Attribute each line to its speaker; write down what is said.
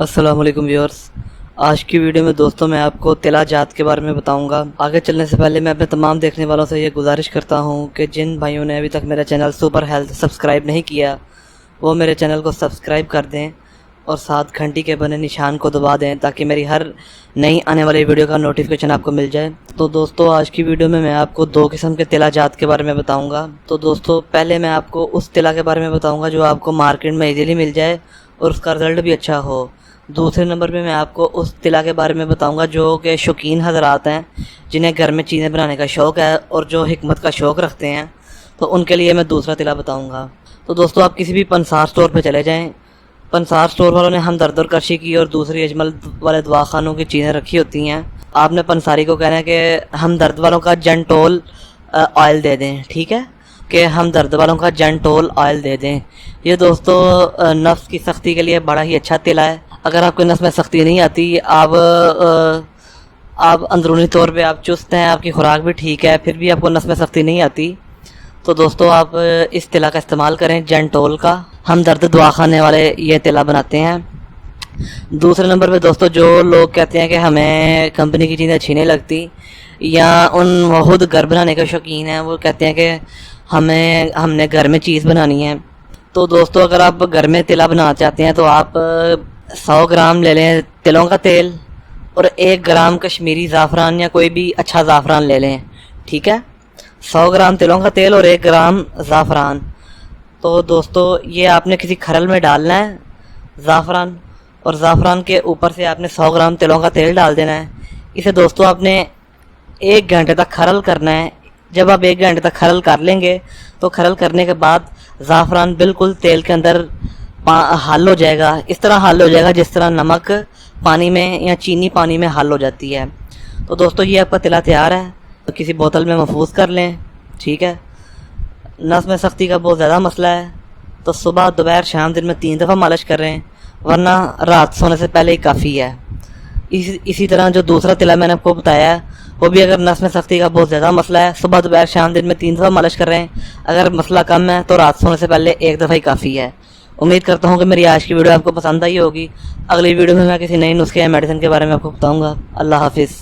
Speaker 1: السلام علیکم ویورز، آج کی ویڈیو میں دوستوں میں آپ کو تلا جات کے بارے میں بتاؤں گا۔ آگے چلنے سے پہلے میں اپنے تمام دیکھنے والوں سے یہ گزارش کرتا ہوں کہ جن بھائیوں نے ابھی تک میرا چینل سپر ہیلتھ سبسکرائب نہیں کیا وہ میرے چینل کو سبسکرائب کر دیں اور ساتھ گھنٹی کے بنے نشان کو دبا دیں تاکہ میری ہر نئی آنے والی ویڈیو کا نوٹیفیکیشن آپ کو مل جائے۔ تو دوستوں آج کی ویڈیو میں آپ کو دو قسم کے تلا جات کے بارے میں بتاؤں گا۔ تو دوستوں پہلے میں آپ کو اس تلا کے بارے میں بتاؤں گا جو آپ کو مارکیٹ میں ایزیلی مل جائے اور اس کا رزلٹ بھی اچھا ہو۔ دوسرے نمبر پہ میں آپ کو اس تلا کے بارے میں بتاؤں گا جو کہ شوقین حضرات ہیں، جنہیں گھر میں چیزیں بنانے کا شوق ہے اور جو حکمت کا شوق رکھتے ہیں، تو ان کے لیے میں دوسرا تلا بتاؤں گا۔ تو دوستوں آپ کسی بھی پنسار سٹور پہ چلے جائیں، پنسار سٹور والوں نے ہمدرد اور کرشی کی اور دوسری اجمل والے دواخانوں کی چیزیں رکھی ہوتی ہیں۔ آپ نے پنساری کو کہنا ہے کہ ہمدرد والوں کا جنٹول آئل دے دیں، ٹھیک ہے، کہ ہمدرد والوں کا جنٹول آئل دے دیں۔ یہ دوستوں نفس کی سختی کے لیے بڑا ہی اچھا تلا ہے۔ اگر آپ کے نس میں سختی نہیں آتی، آپ اندرونی طور پہ آپ چست ہیں، آپ کی خوراک بھی ٹھیک ہے، پھر بھی آپ کو نس میں سختی نہیں آتی، تو دوستوں آپ اس تلا کا استعمال کریں، جنٹول کا۔ ہمدرد دواخانے والے یہ تلا بناتے ہیں۔ دوسرے نمبر پہ دوستوں جو لوگ کہتے ہیں کہ ہمیں کمپنی کی چیزیں اچھی نہیں لگتی یا وہ خود گھر بنانے کے شوقین ہیں، وہ کہتے ہیں کہ ہم نے گھر میں چیز بنانی ہے، تو دوستوں اگر آپ گھر میں تلا بنانا چاہتے ہیں تو آپ 100 گرام لے لیں تلوں کا تیل اور 1 گرام کشمیری زعفران یا کوئی بھی اچھا زعفران لے لیں، ٹھیک ہے۔ 100 گرام تلوں کا تیل اور 1 گرام زعفران، تو دوستوں یہ آپ نے کسی کھرل میں ڈالنا ہے زعفران، اور زعفران کے اوپر سے آپ نے 100 گرام تلوں کا تیل ڈال دینا ہے۔ اسے دوستوں آپ نے 1 گھنٹے تک کھرل کرنا ہے۔ جب آپ 1 گھنٹے تک کھرل کر لیں گے تو کھرل کرنے کے بعد زعفران بالکل تیل کے اندر حل ہو جائے گا، اس طرح حل ہو جائے گا جس طرح نمک پانی میں یا چینی پانی میں حل ہو جاتی ہے۔ تو دوستوں یہ آپ کا تلا تیار ہے، تو کسی بوتل میں محفوظ کر لیں، ٹھیک ہے۔ نس میں سختی کا بہت زیادہ مسئلہ ہے تو صبح دوپہر شام دن میں 3 دفعہ مالش کر رہے ہیں، ورنہ رات سونے سے پہلے ہی کافی ہے۔ اسی طرح جو دوسرا تلا میں نے آپ کو بتایا ہے وہ بھی اگر نس میں سختی کا بہت زیادہ مسئلہ ہے، صبح دوپہر شام دن میں 3 دفعہ مالش کر رہے ہیں، اگر مسئلہ کم ہے تو رات سونے سے پہلے 1 دفعہ ہی کافی ہے۔ امید کرتا ہوں کہ میری آج کی ویڈیو آپ کو پسند آئی ہوگی۔ اگلی ویڈیو میں کسی نئی نسخے یا میڈیسن کے بارے میں آپ کو بتاؤں گا۔ اللہ حافظ۔